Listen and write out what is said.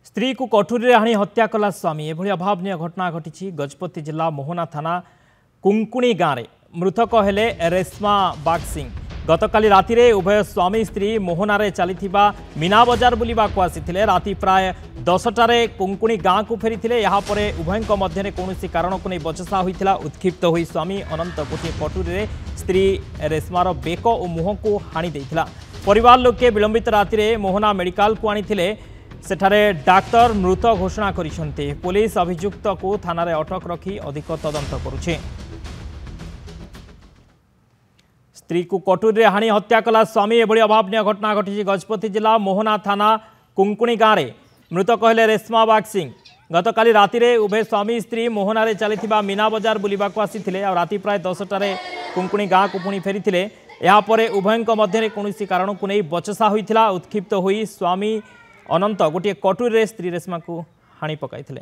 स्त्री को कठुरी हाणी हत्या कला स्वामी एभली अभावनीय घटना घटी गजपति जिला मोहना थाना कुंकुणी गाँव में मृतक हेले रेश्मा बाग सिंह। गतकाली राति रे उभय स्वामी स्त्री मोहनारे चलीथिबा मीना बजार बुलिबाकू आसिथिले। राति प्राय 10टारे कुंकुणी गाँव को फेरीथिले। यहाँ परे उभयଙ୍କ मध्यरे कौनसी कारण को नहीं बचसा होइथिला। उत्क्षिप्त होई स्वामी अनंत गोटे कटुरी स्त्री रेश्मार बेक और मुह को हाणी देइथिला। परिवार लोके विलंबित राति रे मोहना मेडिकल को आनिथिले। सेठारे डाक्टर मृत घोषणा करिसेंते। पुलिस अभियुक्त को थाना रे अटक रखी अधिक तदंत करुछे। स्त्री को कटुरी हाणी हत्या कला स्वामी एभली अभावनीय घटना घटी गजपति जिला मोहना थाना कुंकुणी गाँव में मृतक हेले रेश्मा बाग सिंह। गतकाली राति रे उभय स्वामी स्त्री मोहनारे चलीथिबा मीना बजार बुलिबाकू आसिथिले। आ राति प्राय 10टारे कुंकुणी गाँव को पुणी फेरीथिले। यहाँ परे उभयଙ୍କ मध्यरे कौनसी कारण को नहीं बचसा होइथिला। उत्क्षिप्त होई स्वामी अनंत गोटे कटुरी स्त्री रेश्मा को हाणी पकाइथिले।